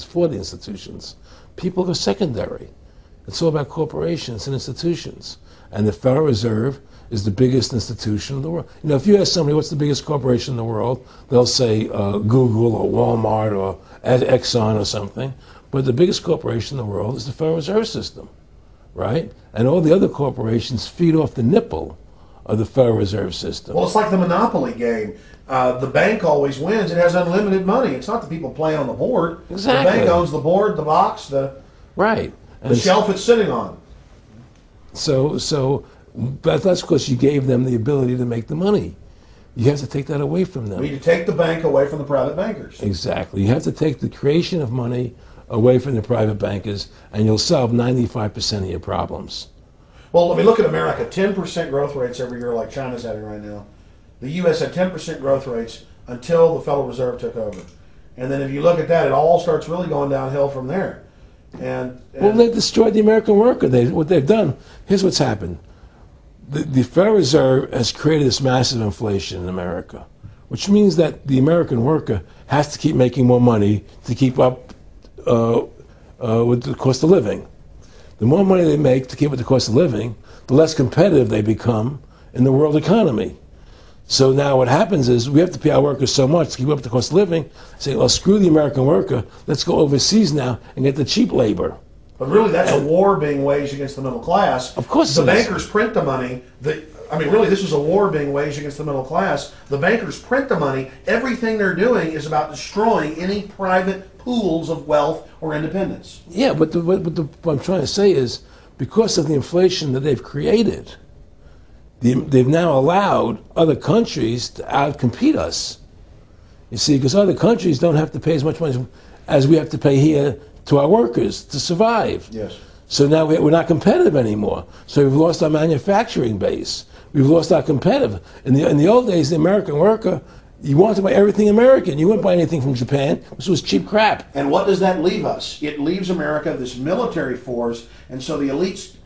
for the institutions. People are secondary. It's all about corporations and institutions. And the Federal Reserve is the biggest institution in the world. You know, if you ask somebody what's the biggest corporation in the world, they'll say Google or Walmart or Exxon or something. But the biggest corporation in the world is the Federal Reserve System, right? And all the other corporations feed off the nipple of the Federal Reserve System. Well, it's like the Monopoly game. The bank always wins. It has unlimited money. It's not the people playing on the board. Exactly. The bank owns the board, the box, the shelf it's sitting on. But that's because you gave them the ability to make the money. You have to take that away from them. We need to take the bank away from the private bankers. Exactly. You have to take the creation of money away from the private bankers, and you'll solve 95% of your problems. Well, let me look at America. 10% growth rates every year like China's having right now. The U.S. had 10% growth rates until the Federal Reserve took over. And then if you look at that, it all starts really going downhill from there. Well, they destroyed the American worker. What they've done, here's what's happened. The Federal Reserve has created this massive inflation in America, which means that the American worker has to keep making more money to keep up with the cost of living. The more money they make to keep with the cost of living, the less competitive they become in the world economy. So now what happens is we have to pay our workers so much to keep up with the cost of living. Say, well, screw the American worker. Let's go overseas now and get the cheap labor. But really, that's a war being waged against the middle class. Of course, the bankers print the money. Really, this is a war being waged against the middle class. The bankers print the money. Everything they're doing is about destroying any private pools of wealth or independence. Yeah, but what I'm trying to say is, because of the inflation that they've created, they've now allowed other countries to outcompete us. You see, because other countries don't have to pay as much money as we have to pay here to our workers to survive. Yes. So now we're not competitive anymore. So we've lost our manufacturing base. We've lost our competitive. In the old days, the American worker, you wanted to buy everything American. You wouldn't buy anything from Japan. This was cheap crap. And what does that leave us? It leaves America this military force, and so the elite's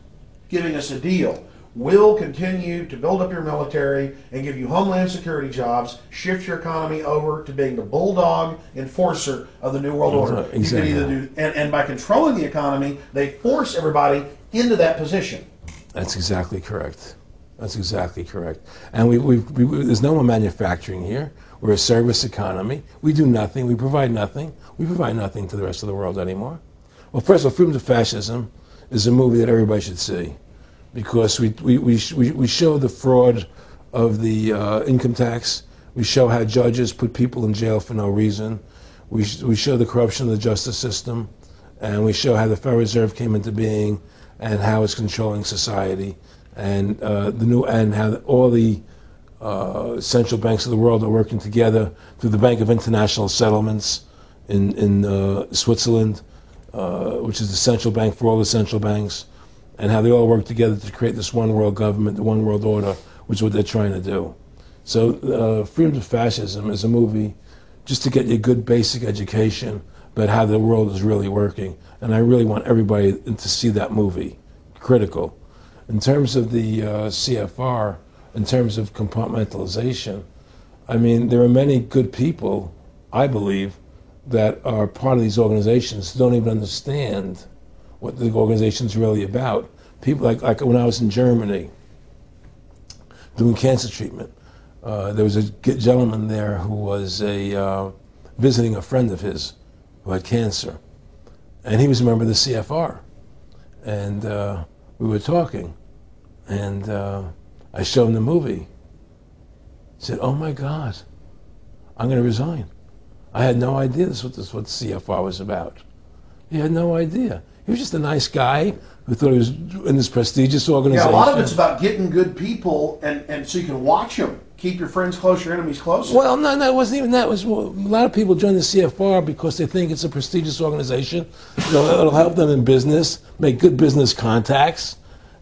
giving us a deal. We'll continue to build up your military and give you homeland security jobs, shift your economy over to being the bulldog enforcer of the New World Order. Exactly. You can either do, and by controlling the economy, they force everybody into that position. That's exactly correct. That's exactly correct. And there's no more manufacturing here. We're a service economy. We do nothing. We provide nothing. We provide nothing to the rest of the world anymore. Well, first of all, Freedom to Fascism is a movie that everybody should see, because we show the fraud of the income tax. We show how judges put people in jail for no reason. We show the corruption of the justice system, and we show how the Federal Reserve came into being and how it's controlling society, and how all the central banks of the world are working together through the Bank of International Settlements in Switzerland, which is the central bank for all the central banks, and how they all work together to create this one world government, the one world order, which is what they're trying to do. So Freedom to Fascism is a movie just to get you a good basic education about how the world is really working. And I really want everybody to see that movie. Critical. In terms of the CFR, in terms of compartmentalization, I mean, there are many good people, I believe, that are part of these organizations who don't even understand what the organization's really about. People like when I was in Germany doing cancer treatment, there was a gentleman there who was visiting a friend of his who had cancer, and he was a member of the CFR, and we were talking, and I showed him the movie. He said, "Oh my God, I'm going to resign. I had no idea this is what CFR was about." He had no idea. He was just a nice guy who thought he was in this prestigious organization. Yeah, a lot of it's about getting good people, and so you can watch them. Keep your friends close, your enemies closer. Well, no, it wasn't even that. It was, a lot of people join the CFR because they think it's a prestigious organization. It'll help them in business, make good business contacts.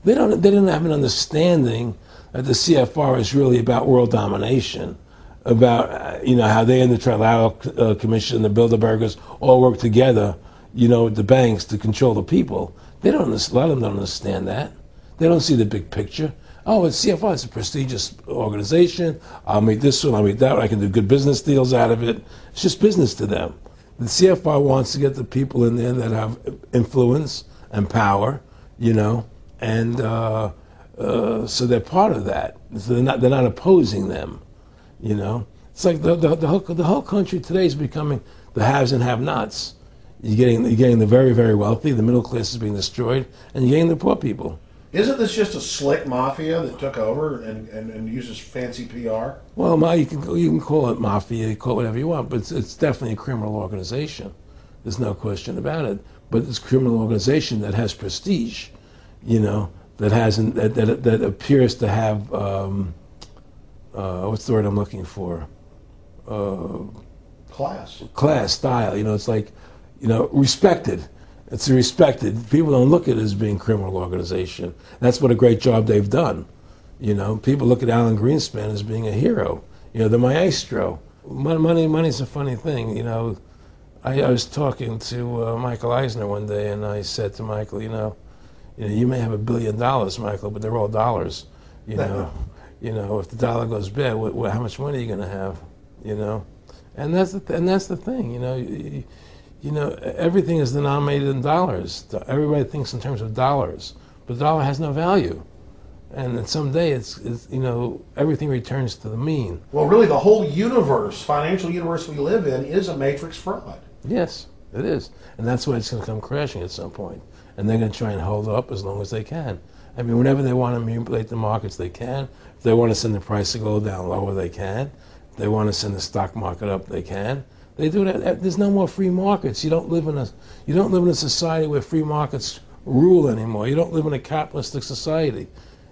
They didn't have an understanding that the CFR is really about world domination, about how they and the Trilateral Commission, the Bilderbergers all work together, with the banks to control the people. A lot of them don't understand that. They don't see the big picture. Oh, it's CFR, it's a prestigious organization. I'll meet this one, I'll meet that one. I can do good business deals out of it. It's just business to them. The CFR wants to get the people in there that have influence and power, you know, and so they're part of that. So they're not opposing them, you know. It's like the whole country today is becoming the haves and have-nots. You're getting the very, very wealthy, the middle class is being destroyed, and you're getting the poor people. Isn't this just a slick mafia that took over and uses fancy PR? Well, you can call it mafia, you call it whatever you want, but it's definitely a criminal organization. There's no question about it. But it's a criminal organization that has prestige, you know, that appears to have what's the word I'm looking for? Class, style. You know, it's like, you know, respected. It's respected. People don't look at it as being a criminal organization. That's what a great job they've done. You know, people look at Alan Greenspan as being a hero. You know, the maestro. Money's a funny thing. You know, I was talking to Michael Eisner one day, and I said to Michael, you may have $1 billion, Michael, but they're all dollars. You know, if the dollar goes bad, how much money are you going to have? You know, and that's the thing. You know, everything is denominated in dollars. Everybody thinks in terms of dollars, but the dollar has no value. And then someday it's you know, everything returns to the mean. Well, really, the whole universe, financial universe we live in, is a matrix fraud. Yes, it is, and that's why it's going to come crashing at some point. And they're going to try and hold up as long as they can. I mean, whenever they want to manipulate the markets, they can. If they want to send the price to go down lower, they can. If they want to send the stock market up, they can. They do that. There's no more free markets. You don't live in a society where free markets rule anymore. You don't live in a capitalistic society.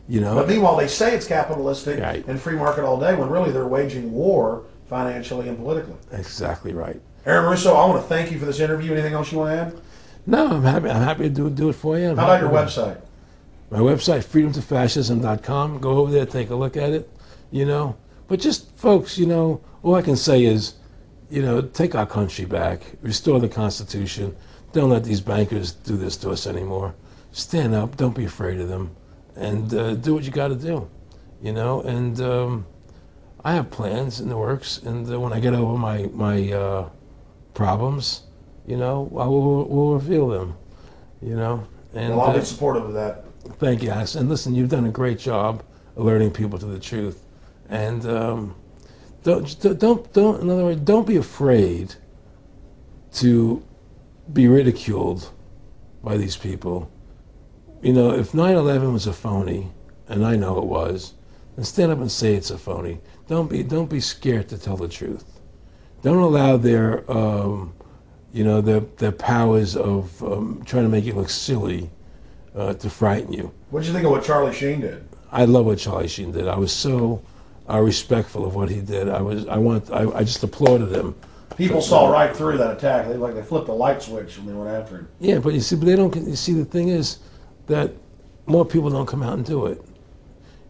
You know. But meanwhile, they say it's capitalistic right. and free market all day, when really they're waging war financially and politically. Exactly right. Aaron Russo, I want to thank you for this interview. Anything else you want to add? No, I'm happy to do it for you. How about your website? My website, freedomtofascism.com. Go over there, take a look at it. You know, but just folks, you know, all I can say is, you know, take our country back, restore the Constitution. Don't let these bankers do this to us anymore. Stand up, don't be afraid of them, and do what you got to do, you know. And I have plans in the works, and when I get over my problems, you know, we'll reveal them, you know. And well, I'll be supportive of that. Thank you, Alex. And listen, you've done a great job alerting people to the truth, and don't. In other words, don't be afraid to be ridiculed by these people. You know, if 9/11 was a phony, and I know it was, then stand up and say it's a phony. Don't be scared to tell the truth. Don't allow their their powers of trying to make you look silly to frighten you. What did you think of what Charlie Sheen did? I love what Charlie Sheen did. I was so respectful of what he did. I just applauded him. People saw right through that attack. They flipped a light switch when they went after him. Yeah, but they don't. You see, the thing is that more people don't come out and do it.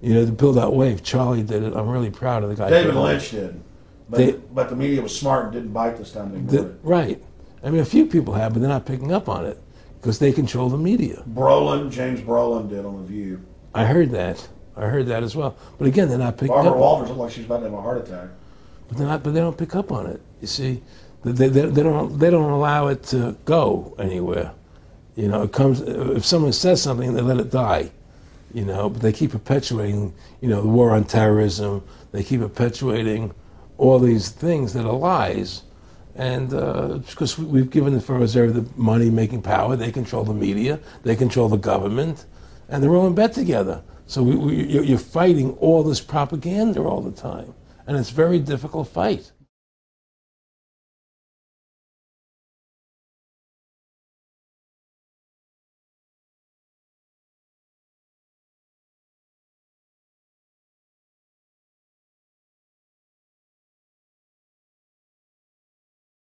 You know, to build that wave. Charlie did it. I'm really proud of the guy. David Lynch did, but the media was smart and didn't bite this time. They ignored it. Right. I mean, a few people have, but they're not picking up on it because they control the media. James Brolin did on The View. I heard that as well. But again, they're not picking up. Barbara Walters looked like she's about to have a heart attack. But they don't pick up on it. You see, they don't allow it to go anywhere. You know, it comes if someone says something, they let it die. You know, but they keep perpetuating, you know, the war on terrorism. They keep perpetuating all these things that are lies. And because we've given the Federal Reserve the money-making power, they control the media, they control the government, and they're all in bed together. So you're fighting all this propaganda all the time, and it's a very difficult fight.